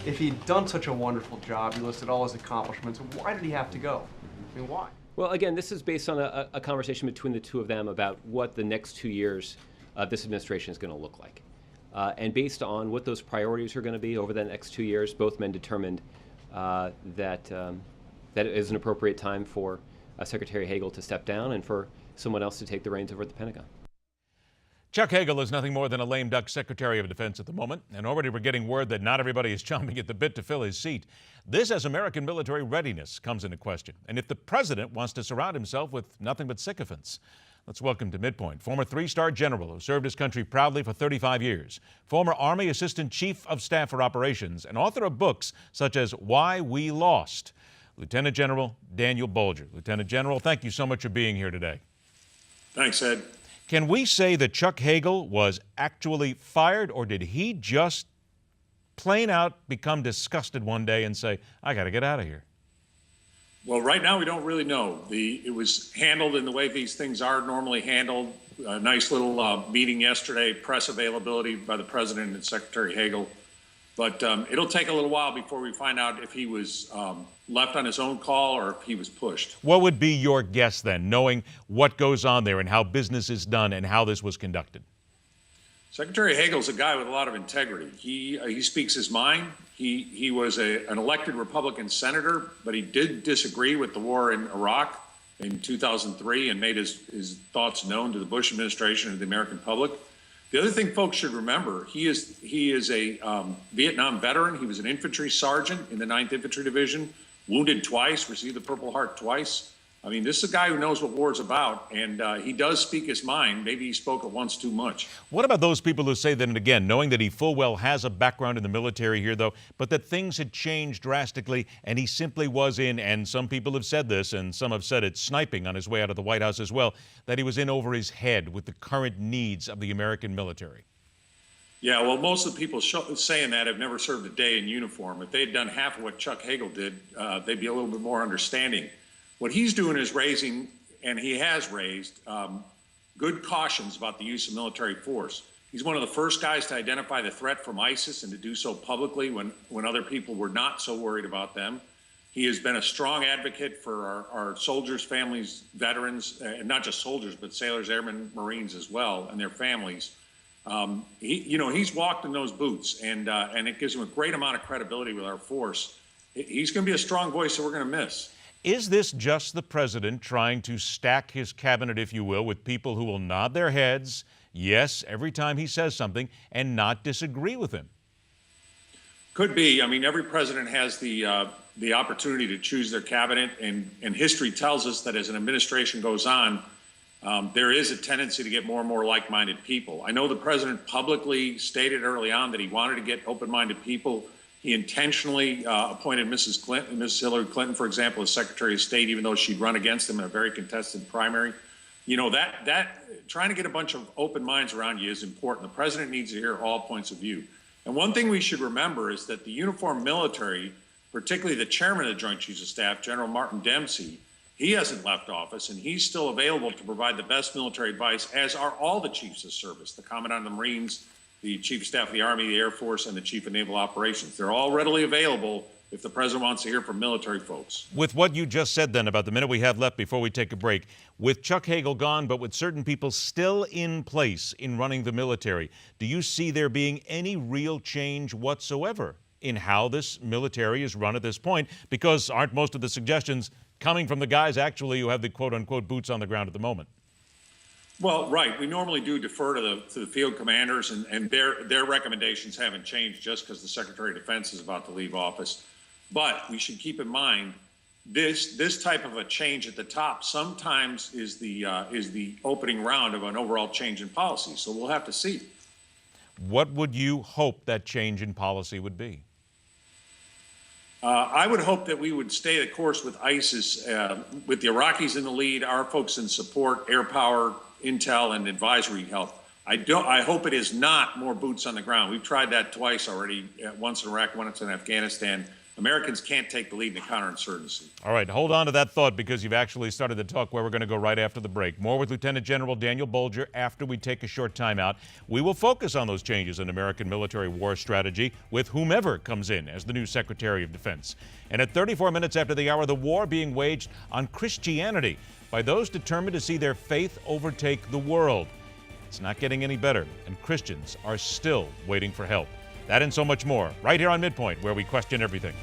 If he'd done such a wonderful job, he listed all his accomplishments, why did he have to go? I mean, why? Well, again, this is based on a conversation between the two of them about what the next 2 years of this administration is going to look like. And based on what those priorities are going to be over the next 2 years, both men determined that it is an appropriate time for Secretary Hagel to step down and for someone else to take the reins over at the Pentagon. Chuck Hagel is nothing more than a lame duck Secretary of Defense at the moment, and already we're getting word that not everybody is chomping at the bit to fill his seat. This, as American military readiness comes into question, and if the president wants to surround himself with nothing but sycophants. Let's welcome to MidPoint former three-star general who served his country proudly for 35 years, former Army Assistant Chief of Staff for Operations, and author of books such as Why We Lost, Lieutenant General Daniel Bolger. Lieutenant General, thank you so much for being here today. Thanks, Ed. Can we say that Chuck Hagel was actually fired, or did he just plain out become disgusted one day and say, I got to get out of here? Well, right now we don't really know. It was handled in the way these things are normally handled. A nice little meeting yesterday, press availability by the President and Secretary Hagel. But it'll take a little while before we find out if he was left on his own call or if he was pushed. What would be your guess then, knowing what goes on there and how business is done and how this was conducted? Secretary Hagel's a guy with a lot of integrity. He speaks his mind. He was an elected Republican senator, but he did disagree with the war in Iraq in 2003 and made his thoughts known to the Bush administration and the American public. The other thing folks should remember, he is a Vietnam veteran. He was an infantry sergeant in the 9th Infantry Division, wounded twice, received the Purple Heart twice. I mean, this is a guy who knows what war's about, and he does speak his mind. Maybe he spoke it once too much. What about those people who say that, and again, knowing that he full well has a background in the military here, though, but that things had changed drastically, and he simply was in, and some people have said this, and some have said it sniping on his way out of the White House as well, that he was in over his head with the current needs of the American military? Yeah, well, most of the people saying that have never served a day in uniform. If they had done half of what Chuck Hagel did, they'd be a little bit more understanding. What he's doing is raising, and he has raised, good cautions about the use of military force. He's one of the first guys to identify the threat from ISIS and to do so publicly when other people were not so worried about them. He has been a strong advocate for our soldiers, families, veterans, and not just soldiers, but sailors, airmen, Marines as well, and their families. He's walked in those boots, and it gives him a great amount of credibility with our force. He's going to be a strong voice that we're going to miss. Is this just the president trying to stack his cabinet, if you will, with people who will nod their heads, yes, every time he says something, and not disagree with him? Could be. I mean, every president has the opportunity to choose their cabinet, and history tells us that as an administration goes on, there is a tendency to get more and more like-minded people. I know the president publicly stated early on that he wanted to get open-minded people. He intentionally appointed Mrs. Hillary Clinton, for example, as Secretary of State, even though she'd run against him in a very contested primary. You know, that trying to get a bunch of open minds around you is important. The president needs to hear all points of view. And one thing we should remember is that the uniformed military, particularly the chairman of the Joint Chiefs of Staff, General Martin Dempsey, he hasn't left office, and he's still available to provide the best military advice, as are all the chiefs of service, the Commandant of the Marines, the Chief of Staff of the Army, the Air Force, and the Chief of Naval Operations. They're all readily available if the president wants to hear from military folks. With what you just said then, about the minute we have left before we take a break, with Chuck Hagel gone, but with certain people still in place in running the military, do you see there being any real change whatsoever in how this military is run at this point? Because aren't most of the suggestions coming from the guys actually who have the quote-unquote boots on the ground at the moment? Well, right. We normally do defer to the field commanders, and their recommendations haven't changed just because the Secretary of Defense is about to leave office. But we should keep in mind this type of a change at the top sometimes is the opening round of an overall change in policy. So we'll have to see. What would you hope that change in policy would be? I would hope that we would stay the course with ISIS, with the Iraqis in the lead, our folks in support, air power, intel, and advisory help. I hope it is not more boots on the ground. We've tried that twice already, once in Iraq, once in Afghanistan. Americans can't take the lead in a counterinsurgency. All right, hold on to that thought because you've actually started to talk where we're going to go right after the break. More with Lieutenant General Daniel Bolger after we take a short time out. We will focus on those changes in American military war strategy with whomever comes in as the new Secretary of Defense. And at 34 minutes after the hour, the war being waged on Christianity by those determined to see their faith overtake the world. It's not getting any better, and Christians are still waiting for help. That and so much more, right here on MidPoint, where we question everything.